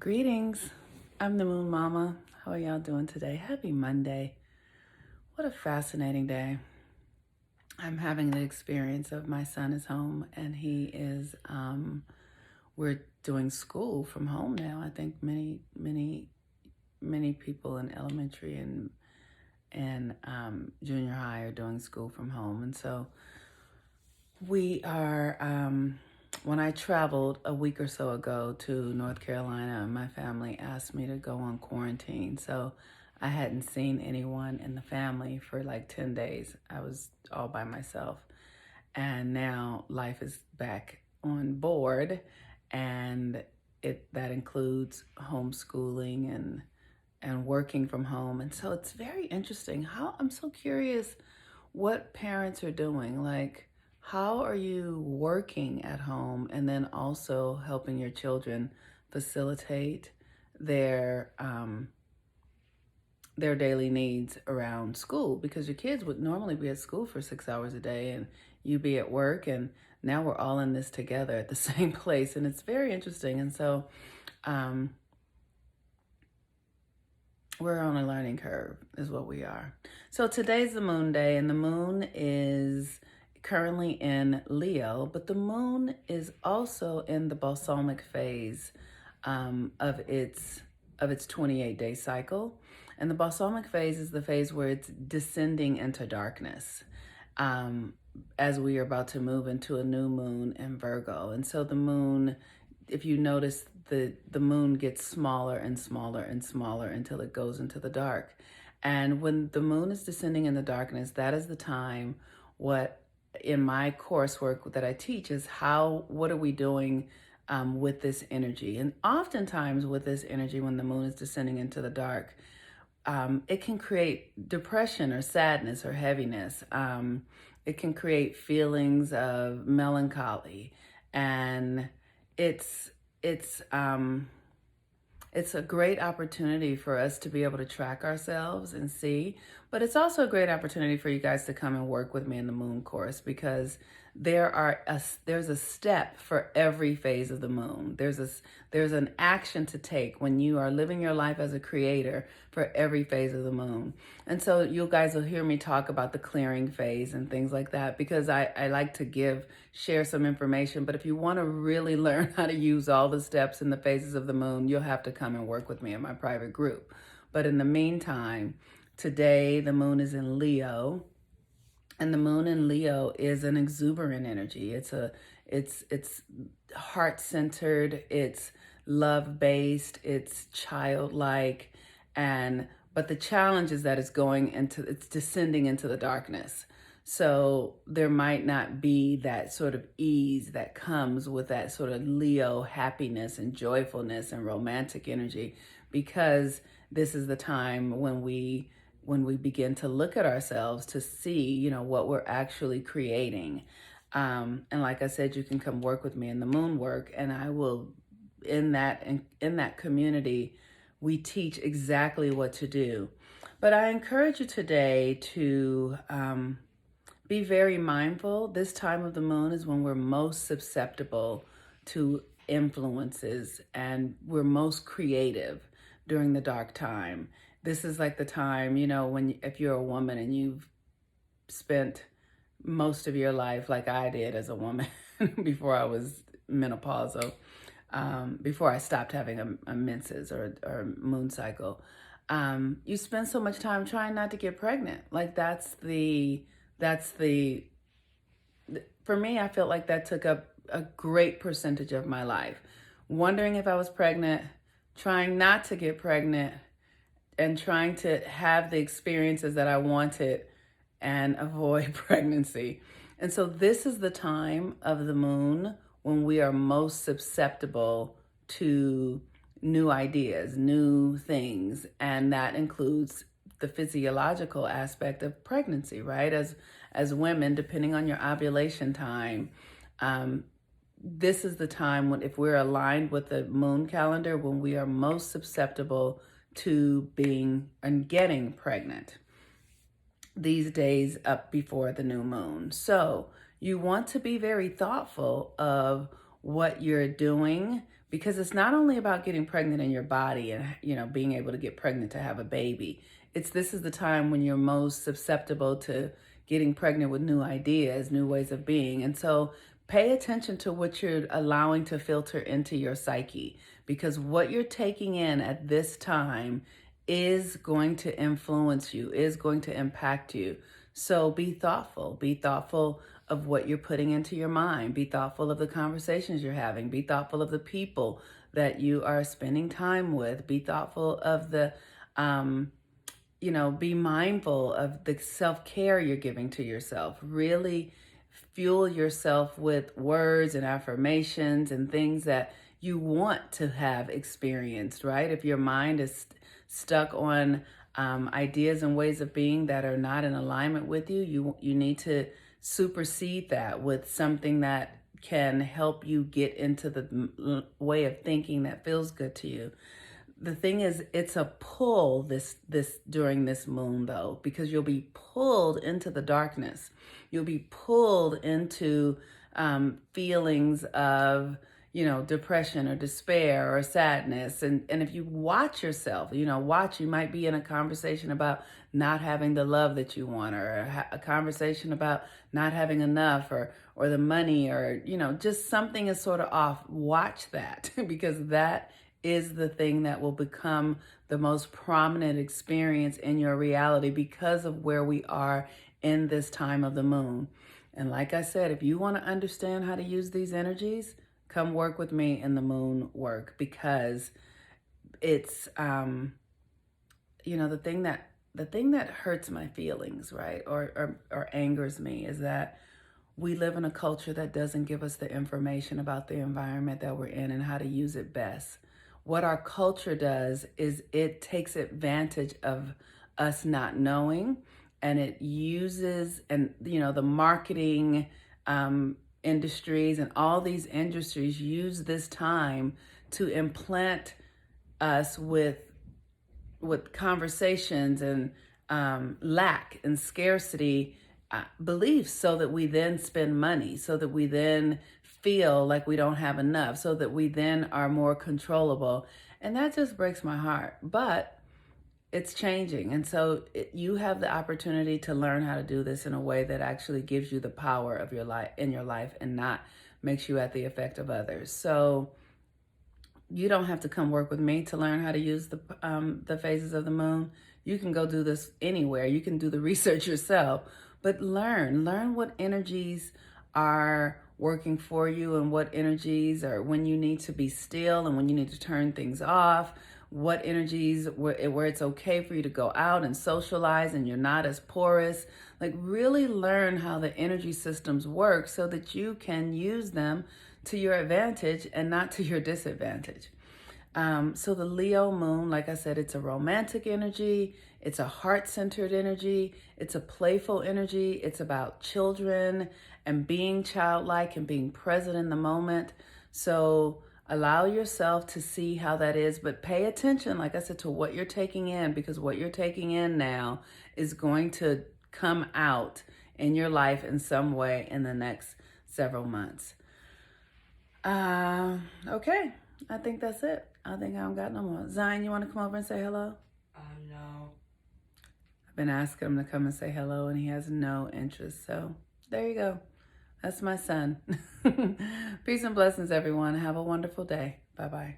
Greetings. I'm the Moon Mama. How are y'all doing today? Happy Monday. What a fascinating day. I'm having the experience of my son is home and we're doing school from home now. I think many people in elementary and junior high are doing school from home. And so we are, when I traveled a week or so ago to North Carolina, my family asked me to go on quarantine. So I hadn't seen anyone in the family for like 10 days. I was all by myself. And now life is back on board, and that includes homeschooling and working from home. And so it's very interesting how I'm so curious what parents are doing. Like, how are you working at home and then also helping your children facilitate their their daily needs around school? Because your kids would normally be at school for 6 hours a day and you be at work, and now we're all in this together at the same place, and it's very interesting. And so we're on a learning curve is what we are. So today's the moon day, and the moon is currently in Leo, but the moon is also in the balsamic phase of its 28-day cycle. And the balsamic phase is the phase where it's descending into darkness as we are about to move into a new moon in Virgo. And so the moon, if you notice, the moon gets smaller and smaller and smaller until it goes into the dark. And when the moon is descending in the darkness, that is the time, what in my coursework that I teach is what are we doing with this energy? And oftentimes with this energy, when the moon is descending into the dark, it can create depression or sadness or heaviness. It can create feelings of melancholy, and it's a great opportunity for us to be able to track ourselves and see, but it's also a great opportunity for you guys to come and work with me in the moon course, because there's a step for every phase of the moon. There's an action to take when you are living your life as a creator for every phase of the moon. And so you guys will hear me talk about the clearing phase and things like that, because I like to share some information. But if you want to really learn how to use all the steps in the phases of the moon, you'll have to come and work with me in my private group. But in the meantime, today the moon is in Leo. And the moon in Leo is an exuberant energy. It's heart-centered, it's love-based, it's childlike, but the challenge is that it's descending into the darkness. So there might not be that sort of ease that comes with that sort of Leo happiness and joyfulness and romantic energy, because this is the time when we begin to look at ourselves to see, what we're actually creating. And like I said, you can come work with me in the moon work, and I will, in that community, we teach exactly what to do. But I encourage you today to be very mindful. This time of the moon is when we're most susceptible to influences, and we're most creative during the dark time. This is like the time, if you're a woman and you've spent most of your life, like I did as a woman before I was menopausal, before I stopped having a menses or moon cycle, you spend so much time trying not to get pregnant. Like for me, I felt like that took up a great percentage of my life. Wondering if I was pregnant, trying not to get pregnant, and trying to have the experiences that I wanted and avoid pregnancy. And so this is the time of the moon when we are most susceptible to new ideas, new things. And that includes the physiological aspect of pregnancy, right? As women, depending on your ovulation time, this is the time when, if we're aligned with the moon calendar, when we are most susceptible to being and getting pregnant these days up before the new moon. So you want to be very thoughtful of what you're doing, because it's not only about getting pregnant in your body and, being able to get pregnant to have a baby. This is the time when you're most susceptible to getting pregnant with new ideas, new ways of being. And so pay attention to what you're allowing to filter into your psyche, because what you're taking in at this time is going to influence you, is going to impact you. So be thoughtful. Be thoughtful of what you're putting into your mind. Be thoughtful of the conversations you're having. Be thoughtful of the people that you are spending time with. Be thoughtful of be mindful of the self-care you're giving to yourself. Really fuel yourself with words and affirmations and things that you want to have experienced, right? If your mind is stuck on ideas and ways of being that are not in alignment with you, you need to supersede that with something that can help you get into the way of thinking that feels good to you. The thing is, it's a pull this during this moon, though, because you'll be pulled into the darkness. You'll be pulled into feelings of, depression or despair or sadness. And if you watch yourself, you might be in a conversation about not having the love that you want, or a conversation about not having enough, or the money, or, just something is sort of off. Watch that because that is the thing that will become the most prominent experience in your reality because of where we are in this time of the moon. And like I said, if you want to understand how to use these energies, come work with me in the moon work, because it's the thing that hurts my feelings, right, or angers me, is that we live in a culture that doesn't give us the information about the environment that we're in and how to use it best. What our culture does is it takes advantage of us not knowing, and it uses, and the marketing industries and all these industries use this time to implant us with conversations and lack and scarcity beliefs, so that we then spend money, so that we then feel like we don't have enough, so that we then are more controllable. And that just breaks my heart. But it's changing. And so you have the opportunity to learn how to do this in a way that actually gives you the power of your life in your life, and not makes you at the effect of others. So you don't have to come work with me to learn how to use the phases of the moon. You can go do this anywhere. You can do the research yourself, but learn what energies are working for you, and what energies are when you need to be still and when you need to turn things off, what energies where it's okay for you to go out and socialize and you're not as porous. Like, really learn how the energy systems work so that you can use them to your advantage and not to your disadvantage. So the Leo moon, like I said, it's a romantic energy. It's a heart-centered energy. It's a playful energy. It's about children and being childlike and being present in the moment. So allow yourself to see how that is, but pay attention, like I said, to what you're taking in, because what you're taking in now is going to come out in your life in some way in the next several months. Okay, I think that's it. I think I don't got no more. Zion, you want to come over and say hello? No. I've been asking him to come and say hello, and he has no interest. So there you go. That's my son. Peace and blessings, everyone. Have a wonderful day. Bye-bye.